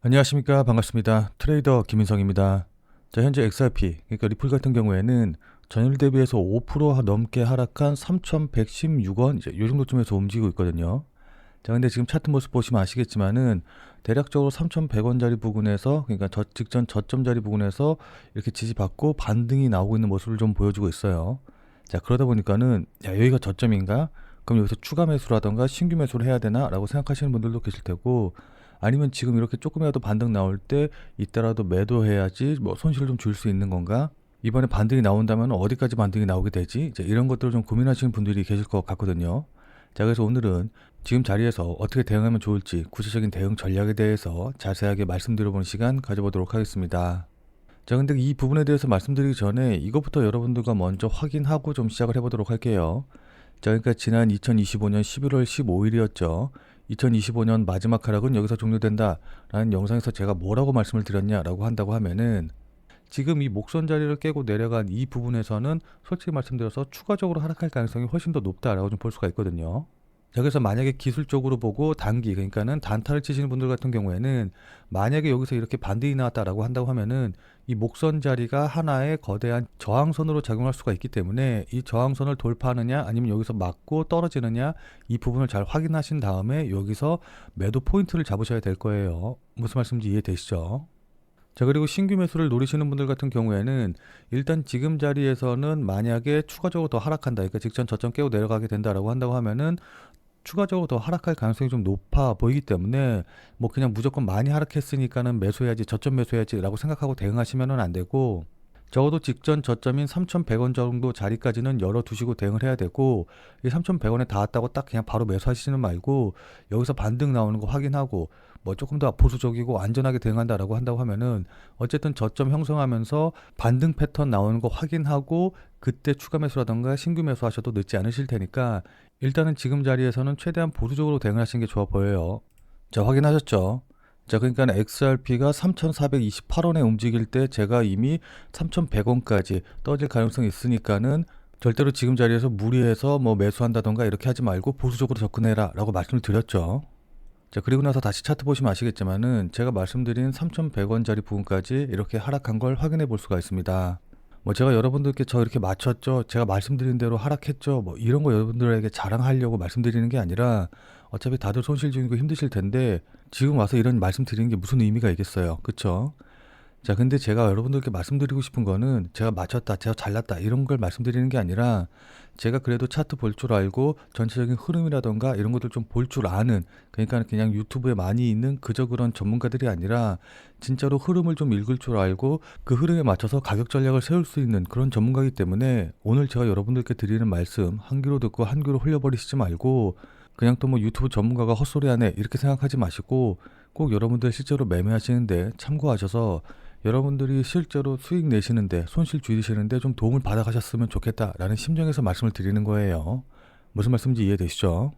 안녕하십니까. 반갑습니다. 트레이더 김인성입니다. 자, 현재 XRP, 그러니까 리플 같은 경우에는 전일 대비해서 5% 넘게 하락한 3,116원, 이제 요 정도쯤에서 움직이고 있거든요. 자, 근데 지금 차트 모습 보시면 아시겠지만은 대략적으로 3,100원짜리 부근에서, 그러니까 직전 저점짜리 부근에서 이렇게 지지받고 반등이 나오고 있는 모습을 좀 보여주고 있어요. 자, 그러다 보니까는 야, 여기가 저점인가? 그럼 여기서 추가 매수라던가 신규 매수를 해야 되나? 라고 생각하시는 분들도 계실 테고, 아니면 지금 이렇게 조금이라도 반등 나올 때 이따라도 매도해야지 뭐 손실을 좀 줄 수 있는 건가? 이번에 반등이 나온다면 어디까지 반등이 나오게 되지? 이제 이런 것들을 좀 고민하시는 분들이 계실 것 같거든요. 자, 그래서 오늘은 지금 자리에서 어떻게 대응하면 좋을지 구체적인 대응 전략에 대해서 자세하게 말씀드려보는 시간 가져보도록 하겠습니다. 자, 근데 이 부분에 대해서 말씀드리기 전에 이것부터 여러분들과 먼저 확인하고 좀 시작을 해보도록 할게요. 자, 그러니까 지난 2025년 11월 15일이었죠. 2025년 마지막 하락은 여기서 종료된다 라는 영상에서 제가 뭐라고 말씀을 드렸냐라고 한다고 하면은 지금 이 목선 자리를 깨고 내려간 이 부분에서는 솔직히 말씀드려서 추가적으로 하락할 가능성이 훨씬 더 높다라고 좀 볼 수가 있거든요. 자, 그래서 만약에 기술적으로 보고 단기, 그러니까는 단타를 치시는 분들 같은 경우에는 만약에 여기서 이렇게 반등이 나왔다라고 한다고 하면은 이 목선 자리가 하나의 거대한 저항선으로 작용할 수가 있기 때문에 이 저항선을 돌파하느냐 아니면 여기서 맞고 떨어지느냐 이 부분을 잘 확인하신 다음에 여기서 매도 포인트를 잡으셔야 될 거예요. 무슨 말씀인지 이해되시죠? 자, 그리고 신규 매수를 노리시는 분들 같은 경우에는 일단 지금 자리에서는 만약에 추가적으로 더 하락한다, 그러니까 직전 저점 깨고 내려가게 된다라고 한다고 하면은 추가적으로 더 하락할 가능성이 좀 높아 보이기 때문에 뭐 그냥 무조건 많이 하락했으니까는 매수해야지, 저점 매수해야지라고 생각하고 대응하시면은 안 되고, 적어도 직전 저점인 3,100원 정도 자리까지는 열어두시고 대응을 해야 되고, 이 3,100원에 닿았다고 딱 그냥 바로 매수하시는 말고 여기서 반등 나오는 거 확인하고 뭐 조금 더 보수적이고 안전하게 대응한다라고 한다고 하면은 어쨌든 저점 형성하면서 반등 패턴 나오는 거 확인하고 그때 추가 매수라던가 신규 매수하셔도 늦지 않으실 테니까 일단은 지금 자리에서는 최대한 보수적으로 대응을 하시는 게 좋아 보여요. 자, 확인하셨죠? 자, 그러니까 XRP가 3,428원에 움직일 때 제가 이미 3,100원까지 떨어질 가능성이 있으니까는 절대로 지금 자리에서 무리해서 뭐 매수한다던가 이렇게 하지 말고 보수적으로 접근해라 라고 말씀을 드렸죠. 자, 그리고 나서 다시 차트 보시면 아시겠지만은 제가 말씀드린 3,100원짜리 부분까지 이렇게 하락한 걸 확인해 볼 수가 있습니다. 뭐 제가 여러분들께 저 이렇게 맞췄죠, 제가 말씀드린 대로 하락했죠, 뭐 이런 거 여러분들에게 자랑하려고 말씀드리는 게 아니라 어차피 다들 손실 중이고 힘드실 텐데 지금 와서 이런 말씀 드리는 게 무슨 의미가 있겠어요, 그쵸? 자, 근데 제가 여러분들께 말씀드리고 싶은 거는 제가 맞췄다, 제가 잘났다 이런 걸 말씀드리는 게 아니라 제가 그래도 차트 볼 줄 알고 전체적인 흐름이라던가 이런 것들 좀 볼 줄 아는, 그러니까 그냥 유튜브에 많이 있는 그저 그런 전문가들이 아니라 진짜로 흐름을 좀 읽을 줄 알고 그 흐름에 맞춰서 가격 전략을 세울 수 있는 그런 전문가이기 때문에 오늘 제가 여러분들께 드리는 말씀 한 귀로 듣고 한 귀로 흘려버리시지 말고 그냥 또 뭐 유튜브 전문가가 헛소리하네 이렇게 생각하지 마시고 꼭 여러분들 실제로 매매하시는데 참고하셔서 여러분들이 실제로 수익 내시는데 손실 줄이시는데 좀 도움을 받아가셨으면 좋겠다라는 심정에서 말씀을 드리는 거예요. 무슨 말씀인지 이해되시죠?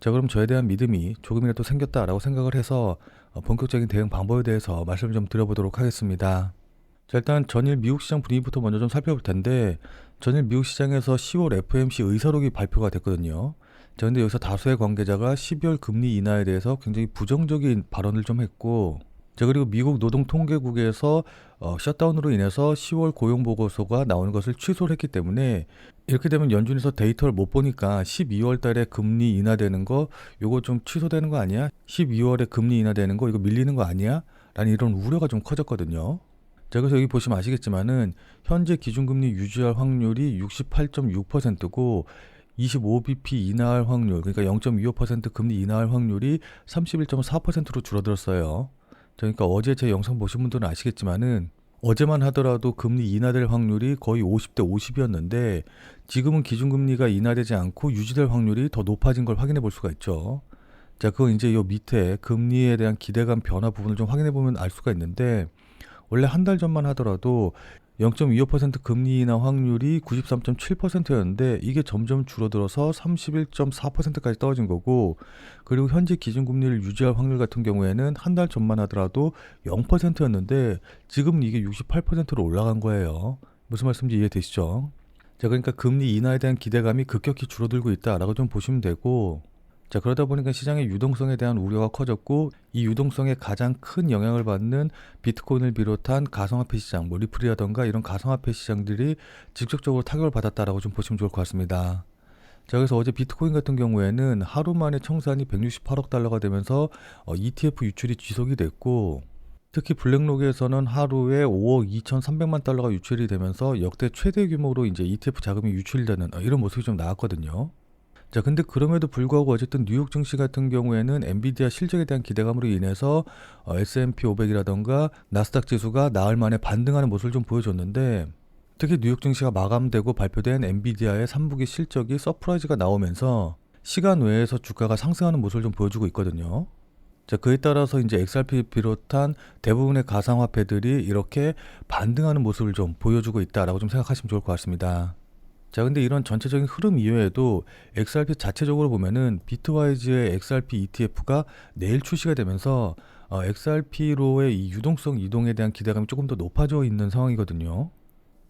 자, 그럼 저에 대한 믿음이 조금이라도 생겼다라고 생각을 해서 본격적인 대응 방법에 대해서 말씀을 좀 드려보도록 하겠습니다. 자, 일단 전일 미국 시장 분위기부터 먼저 좀 살펴볼 텐데 전일 미국 시장에서 10월 FOMC 의사록이 발표가 됐거든요. 자, 근데 여기서 다수의 관계자가 12월 금리 인하에 대해서 굉장히 부정적인 발언을 좀 했고, 자, 그리고 미국 노동통계국에서 셧다운으로 인해서 10월 고용보고서가 나오는 것을 취소를 했기 때문에 이렇게 되면 연준에서 데이터를 못 보니까 12월 달에 금리 인하되는 거 요거 좀 취소되는 거 아니야? 12월에 금리 인하되는 거 이거 밀리는 거 아니야? 라는 이런 우려가 좀 커졌거든요. 자, 그래서 여기 보시면 아시겠지만은 현재 기준금리 유지할 확률이 68.6%고 25bp 인하할 확률, 그러니까 0.25% 금리 인하할 확률이 31.4%로 줄어들었어요. 그러니까 어제 제 영상 보신 분들은 아시겠지만은 어제만 하더라도 금리 인하될 확률이 거의 50대 50이었는데 지금은 기준금리가 인하되지 않고 유지될 확률이 더 높아진 걸 확인해 볼 수가 있죠. 자, 그건 이제 요 밑에 금리에 대한 기대감 변화 부분을 좀 확인해 보면 알 수가 있는데 원래 한 달 전만 하더라도 0.25% 금리 인하 확률이 93.7%였는데 이게 점점 줄어들어서 31.4%까지 떨어진 거고, 그리고 현재 기준금리를 유지할 확률 같은 경우에는 한 달 전만 하더라도 0%였는데 지금은 이게 68%로 올라간 거예요. 무슨 말씀인지 이해되시죠? 자, 그러니까 금리 인하에 대한 기대감이 급격히 줄어들고 있다라고 좀 보시면 되고, 자, 그러다 보니까 시장의 유동성에 대한 우려가 커졌고, 이 유동성에 가장 큰 영향을 받는 비트코인을 비롯한 가상화폐 시장, 뭐 리플이라던가 이런 가상화폐 시장들이 직접적으로 타격을 받았다라고 좀 보시면 좋을 것 같습니다. 자, 그래서 어제 비트코인 같은 경우에는 하루 만에 청산이 168억 달러가 되면서 ETF 유출이 지속이 됐고, 특히 블랙록에서는 하루에 5억 2,300만 달러가 유출이 되면서 역대 최대 규모로 이제 ETF 자금이 유출되는 이런 모습이 좀 나왔거든요. 자, 근데 그럼에도 불구하고 어쨌든 뉴욕 증시 같은 경우에는 엔비디아 실적에 대한 기대감으로 인해서 S&P 500이라던가 나스닥 지수가 나흘 만에 반등하는 모습을 좀 보여줬는데, 특히 뉴욕 증시가 마감되고 발표된 엔비디아의 3분기 실적이 서프라이즈가 나오면서 시간 외에서 주가가 상승하는 모습을 좀 보여주고 있거든요. 자, 그에 따라서 이제 XRP 비롯한 대부분의 가상화폐들이 이렇게 반등하는 모습을 좀 보여주고 있다라고 좀 생각하시면 좋을 것 같습니다. 자, 근데 이런 전체적인 흐름 이외에도 XRP 자체적으로 보면은 비트와이즈의 XRP ETF가 내일 출시가 되면서 XRP로의 이 유동성 이동에 대한 기대감이 조금 더 높아져 있는 상황이거든요.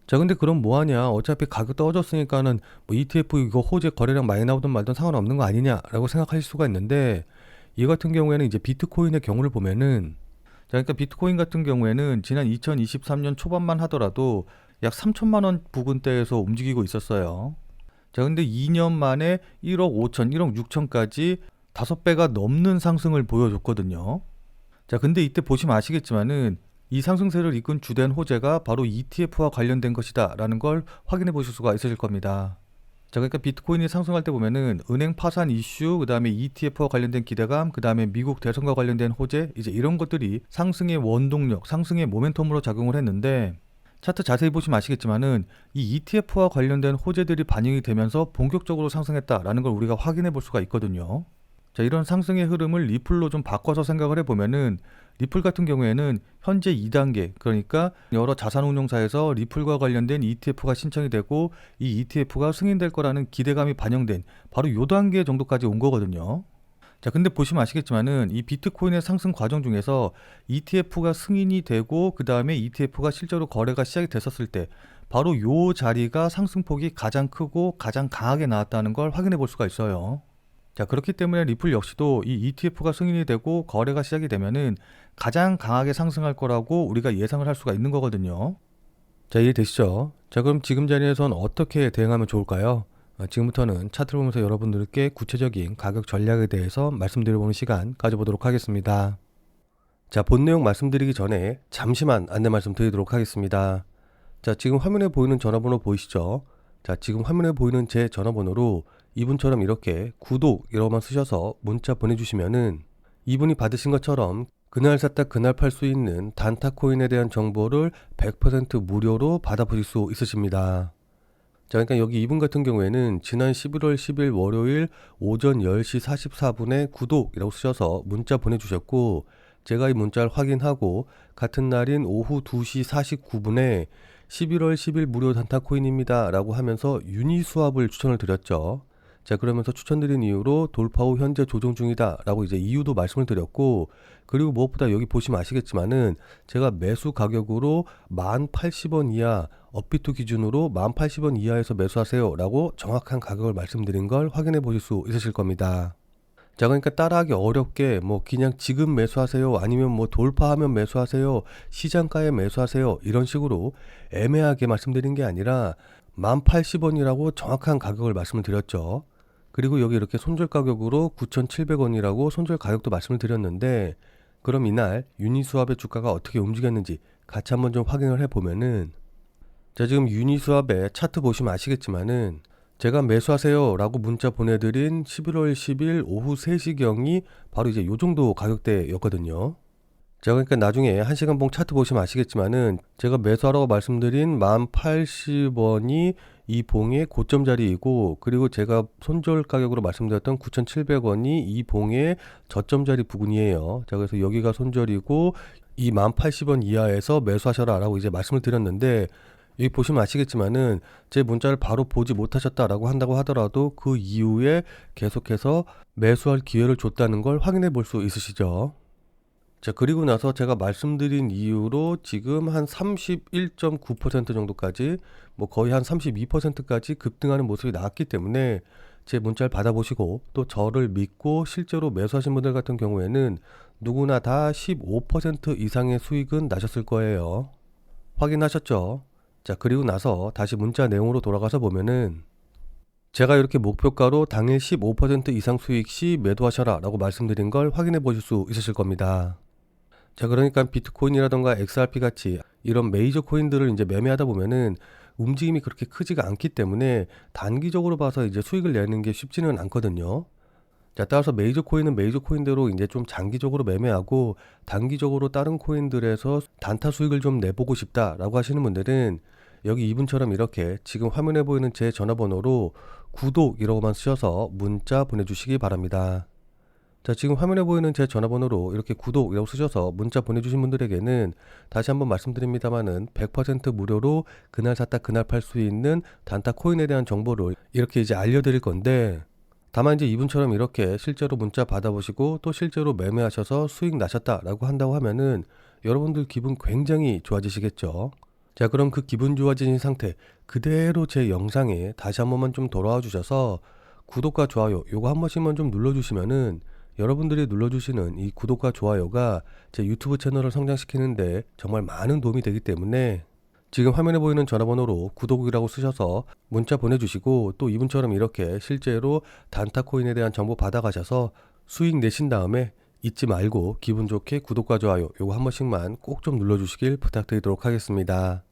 자, 근데 그럼 뭐하냐? 어차피 가격 떨어졌으니까는 뭐 ETF 이거 호재 거래량 많이 나오든 말든 상관없는 거 아니냐라고 생각하실 수가 있는데, 이 같은 경우에는 이제 비트코인의 경우를 보면은, 자, 그러니까 비트코인 같은 경우에는 지난 2023년 초반만 하더라도 약 3천만 원 부근대에서 움직이고 있었어요. 자, 근데 2년 만에 1억 5천, 1억 6천까지 5배가 넘는 상승을 보여줬거든요. 자, 근데 이때 보시면 아시겠지만은 이 상승세를 이끈 주된 호재가 바로 ETF와 관련된 것이다 라는 걸 확인해 보실 수가 있으실 겁니다. 자, 그러니까 비트코인이 상승할 때 보면은 은행 파산 이슈, 그 다음에 ETF와 관련된 기대감, 그 다음에 미국 대선과 관련된 호재, 이제 이런 것들이 상승의 원동력, 상승의 모멘텀으로 작용을 했는데, 차트 자세히 보시면 아시겠지만은 이 ETF와 관련된 호재들이 반영이 되면서 본격적으로 상승했다라는 걸 우리가 확인해 볼 수가 있거든요. 자, 이런 상승의 흐름을 리플로 좀 바꿔서 생각을 해보면은, 리플 같은 경우에는 현재 2단계, 그러니까 여러 자산운용사에서 리플과 관련된 ETF가 신청이 되고 이 ETF가 승인될 거라는 기대감이 반영된 바로 요 단계 정도까지 온 거거든요. 자, 근데 보시면 아시겠지만은 이 비트코인의 상승 과정 중에서 ETF가 승인이 되고 그 다음에 ETF가 실제로 거래가 시작이 됐었을 때 바로 요 자리가 상승폭이 가장 크고 가장 강하게 나왔다는 걸 확인해 볼 수가 있어요. 자, 그렇기 때문에 리플 역시도 이 ETF가 승인이 되고 거래가 시작이 되면은 가장 강하게 상승할 거라고 우리가 예상을 할 수가 있는 거거든요. 자, 이해되시죠? 자, 그럼 지금 자리에선 어떻게 대응하면 좋을까요? 지금부터는 차트를 보면서 여러분들께 구체적인 가격 전략에 대해서 말씀드려보는 시간 가져보도록 하겠습니다. 자, 본 내용 말씀드리기 전에 잠시만 안내 말씀드리도록 하겠습니다. 자, 지금 화면에 보이는 전화번호 보이시죠? 자, 지금 화면에 보이는 제 전화번호로 이분처럼 이렇게 구독이라고만 쓰셔서 문자 보내주시면은 이분이 받으신 것처럼 그날 샀다 그날 팔 수 있는 단타코인에 대한 정보를 100% 무료로 받아보실 수 있으십니다. 자, 그러니까 여기 이분 같은 경우에는 지난 11월 10일 월요일 오전 10시 44분에 구독이라고 쓰셔서 문자 보내주셨고, 제가 이 문자를 확인하고 같은 날인 오후 2시 49분에 11월 10일 무료 단타코인입니다 라고 하면서 유니스왑을 추천을 드렸죠. 자, 그러면서 추천드린 이유로 돌파 후 현재 조정 중이다 라고 이제 이유도 말씀을 드렸고, 그리고 무엇보다 여기 보시면 아시겠지만은 제가 매수 가격으로 1080원 이하, 업비트 기준으로 1080원 이하에서 매수하세요 라고 정확한 가격을 말씀드린 걸 확인해 보실 수 있으실 겁니다. 자, 그러니까 따라하기 어렵게 뭐 그냥 지금 매수하세요, 아니면 뭐 돌파하면 매수하세요, 시장가에 매수하세요, 이런 식으로 애매하게 말씀드린 게 아니라 1080원이라고 정확한 가격을 말씀을 드렸죠. 그리고 여기 이렇게 손절 가격으로 9,700원이라고 손절 가격도 말씀을 드렸는데, 그럼 이날 유니스왑의 주가가 어떻게 움직였는지 같이 한번 좀 확인을 해보면은, 자, 지금 유니스왑의 차트 보시면 아시겠지만은 제가 매수하세요 라고 문자 보내드린 11월 10일 오후 3시경이 바로 이제 요 정도 가격대였거든요. 자, 그러니까 나중에 1시간 봉 차트 보시면 아시겠지만은 제가 매수하라고 말씀드린 1080원이 이 봉의 고점 자리이고, 그리고 제가 손절 가격으로 말씀드렸던 9,700원이 이 봉의 저점 자리 부근이에요. 자, 그래서 여기가 손절이고 이 1080원 이하에서 매수하셔라 라고 이제 말씀을 드렸는데, 여기 보시면 아시겠지만은 제 문자를 바로 보지 못하셨다라고 한다고 하더라도 그 이후에 계속해서 매수할 기회를 줬다는 걸 확인해 볼 수 있으시죠. 자, 그리고 나서 제가 말씀드린 이유로 지금 한 31.9% 정도까지, 뭐 거의 한 32%까지 급등하는 모습이 나왔기 때문에 제 문자를 받아보시고 또 저를 믿고 실제로 매수하신 분들 같은 경우에는 누구나 다 15% 이상의 수익은 나셨을 거예요. 확인하셨죠? 자, 그리고 나서 다시 문자 내용으로 돌아가서 보면은 제가 이렇게 목표가로 당일 15% 이상 수익 시 매도하셔라 라고 말씀드린 걸 확인해 보실 수 있으실 겁니다. 자, 그러니까 비트코인이라던가 XRP 같이 이런 메이저 코인들을 이제 매매하다 보면은 움직임이 그렇게 크지가 않기 때문에 단기적으로 봐서 이제 수익을 내는 게 쉽지는 않거든요. 자, 따라서 메이저 코인은 메이저 코인대로 이제 좀 장기적으로 매매하고 단기적으로 다른 코인들에서 단타 수익을 좀 내보고 싶다라고 하시는 분들은 여기 이분처럼 이렇게 지금 화면에 보이는 제 전화번호로 구독이라고만 쓰셔서 문자 보내주시기 바랍니다. 자, 지금 화면에 보이는 제 전화번호로 이렇게 구독이라고 쓰셔서 문자 보내주신 분들에게는 다시 한번 말씀드립니다만은 100% 무료로 그날 샀다 그날 팔 수 있는 단타 코인에 대한 정보를 이렇게 이제 알려드릴 건데, 다만 이제 이분처럼 이렇게 실제로 문자 받아보시고 또 실제로 매매하셔서 수익 나셨다라고 한다고 하면은 여러분들 기분 굉장히 좋아지시겠죠. 자, 그럼 그 기분 좋아진 상태 그대로 제 영상에 다시 한 번만 좀 돌아와 주셔서 구독과 좋아요 요거 한 번씩만 좀 눌러주시면은 여러분들이 눌러주시는 이 구독과 좋아요가 제 유튜브 채널을 성장시키는데 정말 많은 도움이 되기 때문에 지금 화면에 보이는 전화번호로 구독이라고 쓰셔서 문자 보내주시고 또 이분처럼 이렇게 실제로 단타 코인에 대한 정보 받아가셔서 수익 내신 다음에 잊지 말고 기분 좋게 구독과 좋아요 요거 한 번씩만 꼭 좀 눌러주시길 부탁드리도록 하겠습니다.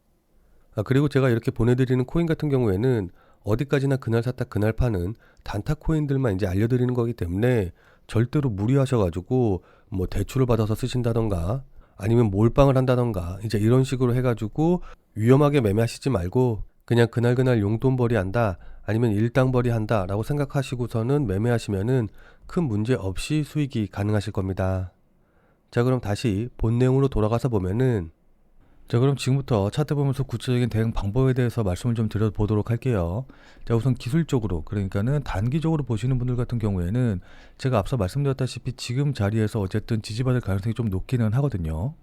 그리고 제가 이렇게 보내드리는 코인 같은 경우에는 어디까지나 그날 샀다 그날 파는 단타 코인들만 이제 알려드리는 거기 때문에 절대로 무리하셔가지고 뭐 대출을 받아서 쓰신다던가 아니면 몰빵을 한다던가 이제 이런 식으로 해가지고 위험하게 매매하시지 말고 그냥 그날그날 용돈벌이 한다 아니면 일당벌이 한다 라고 생각하시고서는 매매하시면은 큰 문제 없이 수익이 가능하실 겁니다. 자, 그럼 다시 본 내용으로 돌아가서 보면은 자, 그럼 지금부터 차트 보면서 구체적인 대응 방법에 대해서 말씀을 좀 드려보도록 할게요. 자, 우선 기술적으로, 그러니까는 단기적으로 보시는 분들 같은 경우에는 제가 앞서 말씀드렸다시피 지금 자리에서 어쨌든 지지받을 가능성이 좀 높기는 하거든요.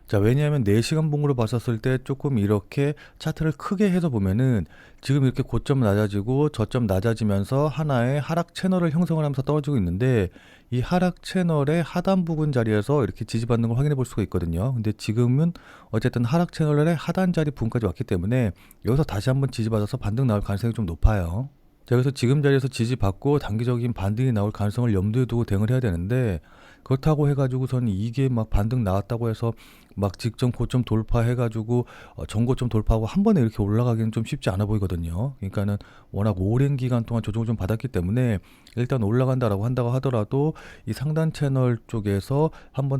자, 왜냐하면 4시간 봉으로 봤었을 때 조금 이렇게 차트를 크게 해서 보면은 지금 이렇게 고점 낮아지고 저점 낮아지면서 하나의 하락 채널을 형성을 하면서 떨어지고 있는데, 이 하락 채널의 하단 부분 자리에서 이렇게 지지받는 걸 확인해 볼 수가 있거든요. 근데 지금은 어쨌든 하락 채널의 하단 자리 부분까지 왔기 때문에 여기서 다시 한번 지지받아서 반등 나올 가능성이 좀 높아요. 자, 그래서 지금 자리에서 지지받고 단기적인 반등이 나올 가능성을 염두에 두고 대응을 해야 되는데, 그렇다고 해가지고선 이게 막 반등 나왔다고 해서 막 직전 고점 돌파해가지고 전고점 돌파하고 한 번에 이렇게 올라가기는 좀 쉽지 않아 보이거든요. 그러니까는 워낙 오랜 기간 동안 조정을 좀 받았기 때문에 일단 올라간다라고 한다고 하더라도 이 상단 채널 쪽에서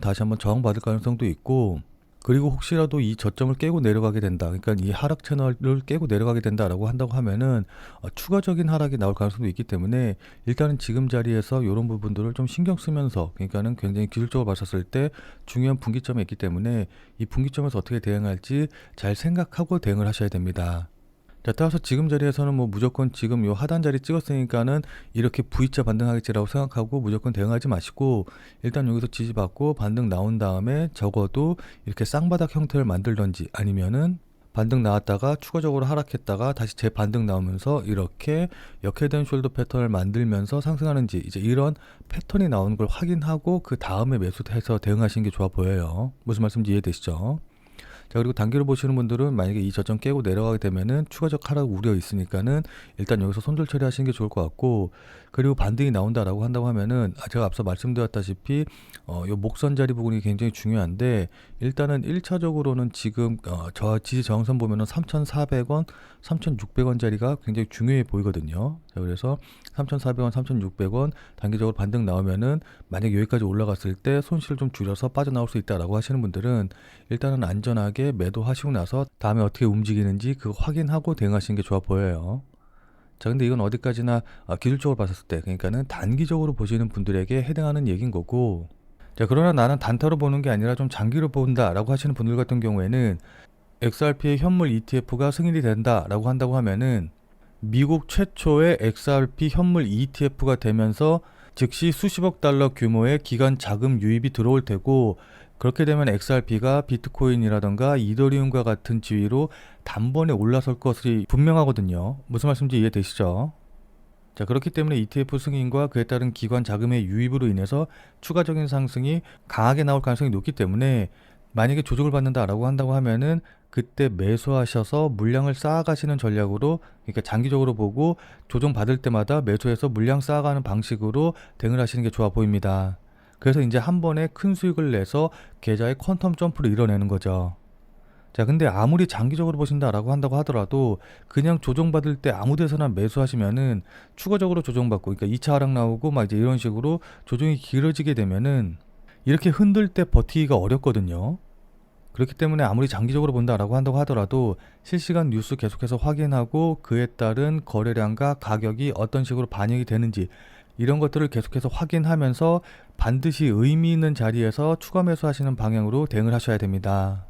다시 한번 저항받을 가능성도 있고, 그리고 혹시라도 이 저점을 깨고 내려가게 된다. 그러니까 이 하락 채널을 깨고 내려가게 된다라고 한다고 하면은 추가적인 하락이 나올 가능성도 있기 때문에 일단은 지금 자리에서 이런 부분들을 좀 신경 쓰면서, 그러니까는 굉장히 기술적으로 봤었을 때 중요한 분기점이 있기 때문에 이 분기점에서 어떻게 대응할지 잘 생각하고 대응을 하셔야 됩니다. 자, 따라서 지금 자리에서는 뭐 무조건 지금 요 하단 자리 찍었으니까는 이렇게 V자 반등하겠지라고 생각하고 무조건 대응하지 마시고, 일단 여기서 지지받고 반등 나온 다음에 적어도 이렇게 쌍바닥 형태를 만들던지 아니면은 반등 나왔다가 추가적으로 하락했다가 다시 재반등 나오면서 이렇게 역회된 숄더 패턴을 만들면서 상승하는지 이제 이런 패턴이 나오는 걸 확인하고 그 다음에 매수해서 대응하시는 게 좋아 보여요. 무슨 말씀인지 이해되시죠? 자, 그리고 단기로 보시는 분들은 만약에 이 저점 깨고 내려가게 되면은 추가적 하락 우려 있으니까는 일단 여기서 손절 처리하시는 게 좋을 것 같고, 그리고 반등이 나온다라고 한다고 하면은 제가 앞서 말씀드렸다시피 요 목선 자리 부분이 굉장히 중요한데, 일단은 1차적으로는 지금 저 지지 저항선 보면은 3,400원, 3,600원 자리가 굉장히 중요해 보이거든요. 자, 그래서 3,400원, 3,600원 단기적으로 반등 나오면은 만약 여기까지 올라갔을 때 손실을 좀 줄여서 빠져나올 수 있다라고 하시는 분들은 일단은 안전하게 매도하시고 나서 다음에 어떻게 움직이는지 그거 확인하고 대응하시는 게 좋아 보여요. 자, 근데 이건 어디까지나 기술적으로 봤을 때, 그러니까는 단기적으로 보시는 분들에게 해당하는 얘기인 거고, 자, 그러나 나는 단타로 보는 게 아니라 좀 장기로 본다라고 하시는 분들 같은 경우에는 XRP의 현물 ETF가 승인이 된다라고 한다고 하면은 미국 최초의 XRP 현물 ETF가 되면서 즉시 수십억 달러 규모의 기관 자금 유입이 들어올 테고, 그렇게 되면 XRP가 비트코인이라던가 이더리움과 같은 지위로 단번에 올라설 것이 분명하거든요. 무슨 말씀인지 이해되시죠? 자, 그렇기 때문에 ETF 승인과 그에 따른 기관 자금의 유입으로 인해서 추가적인 상승이 강하게 나올 가능성이 높기 때문에 만약에 조정을 받는다라고 한다고 하면은 그때 매수하셔서 물량을 쌓아가시는 전략으로, 그러니까 장기적으로 보고 조정 받을 때마다 매수해서 물량 쌓아가는 방식으로 대응을 하시는 게 좋아 보입니다. 그래서 이제 한 번에 큰 수익을 내서 계좌의 퀀텀 점프를 이뤄내는 거죠. 자, 근데 아무리 장기적으로 보신다라고 한다고 하더라도 그냥 조정받을 때 아무 데서나 매수하시면은 추가적으로 조정받고, 그러니까 2차 하락 나오고 막 이제 이런 식으로 조정이 길어지게 되면은 이렇게 흔들 때 버티기가 어렵거든요. 그렇기 때문에 아무리 장기적으로 본다라고 한다고 하더라도 실시간 뉴스 계속해서 확인하고 그에 따른 거래량과 가격이 어떤 식으로 반영이 되는지 이런 것들을 계속해서 확인하면서 반드시 의미 있는 자리에서 추가 매수하시는 방향으로 대응을 하셔야 됩니다.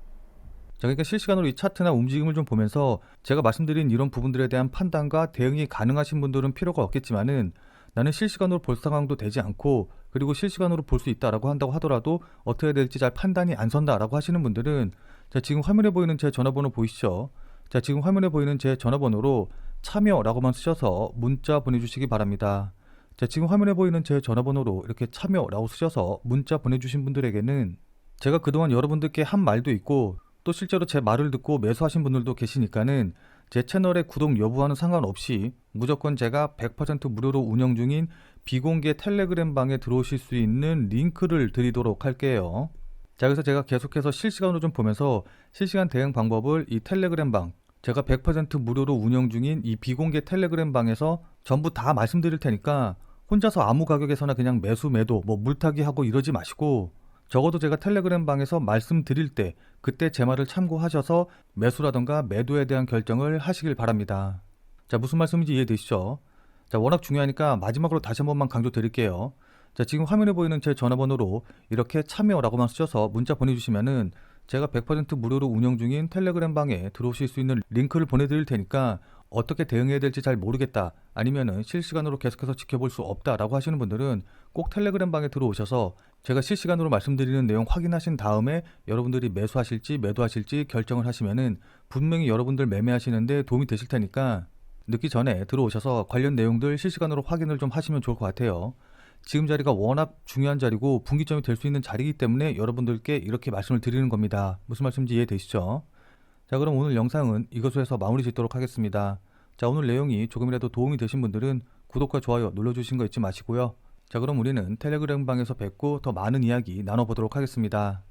자, 그러니까 실시간으로 이 차트나 움직임을 좀 보면서 제가 말씀드린 이런 부분들에 대한 판단과 대응이 가능하신 분들은 필요가 없겠지만은, 나는 실시간으로 볼 상황도 되지 않고 그리고 실시간으로 볼 수 있다라고 한다고 하더라도 어떻게 해야 될지 잘 판단이 안 선다라고 하시는 분들은, 자, 지금 화면에 보이는 제 전화번호 보이시죠? 자, 지금 화면에 보이는 제 전화번호로 참여라고만 쓰셔서 문자 보내주시기 바랍니다. 자, 지금 화면에 보이는 제 전화번호로 이렇게 참여라고 쓰셔서 문자 보내주신 분들에게는 제가 그동안 여러분들께 한 말도 있고 또 실제로 제 말을 듣고 매수하신 분들도 계시니까는 제 채널의 구독 여부와는 상관없이 무조건 제가 100% 무료로 운영 중인 비공개 텔레그램 방에 들어오실 수 있는 링크를 드리도록 할게요. 자, 그래서 제가 계속해서 실시간으로 좀 보면서 실시간 대응 방법을 이 텔레그램 방, 제가 100% 무료로 운영 중인 이 비공개 텔레그램 방에서 전부 다 말씀드릴 테니까 혼자서 아무 가격에서나 그냥 매수 매도 뭐 물타기 하고 이러지 마시고, 적어도 제가 텔레그램 방에서 말씀드릴 때 그때 제 말을 참고하셔서 매수라던가 매도에 대한 결정을 하시길 바랍니다. 자, 무슨 말씀인지 이해되시죠? 자, 워낙 중요하니까 마지막으로 다시 한 번만 강조 드릴게요. 자, 지금 화면에 보이는 제 전화번호로 이렇게 참여라고만 쓰셔서 문자 보내주시면은 제가 100% 무료로 운영 중인 텔레그램 방에 들어오실 수 있는 링크를 보내드릴 테니까 어떻게 대응해야 될지 잘 모르겠다, 아니면은 실시간으로 계속해서 지켜볼 수 없다라고 하시는 분들은 꼭 텔레그램 방에 들어오셔서 제가 실시간으로 말씀드리는 내용 확인하신 다음에 여러분들이 매수하실지 매도하실지 결정을 하시면은 분명히 여러분들 매매하시는데 도움이 되실 테니까 늦기 전에 들어오셔서 관련 내용들 실시간으로 확인을 좀 하시면 좋을 것 같아요. 지금 자리가 워낙 중요한 자리고 분기점이 될 수 있는 자리이기 때문에 여러분들께 이렇게 말씀을 드리는 겁니다. 무슨 말씀인지 이해되시죠? 자, 그럼 오늘 영상은 이것으로 해서 마무리 짓도록 하겠습니다. 자, 오늘 내용이 조금이라도 도움이 되신 분들은 구독과 좋아요 눌러주신 거 잊지 마시고요. 자, 그럼 우리는 텔레그램 방에서 뵙고 더 많은 이야기 나눠보도록 하겠습니다.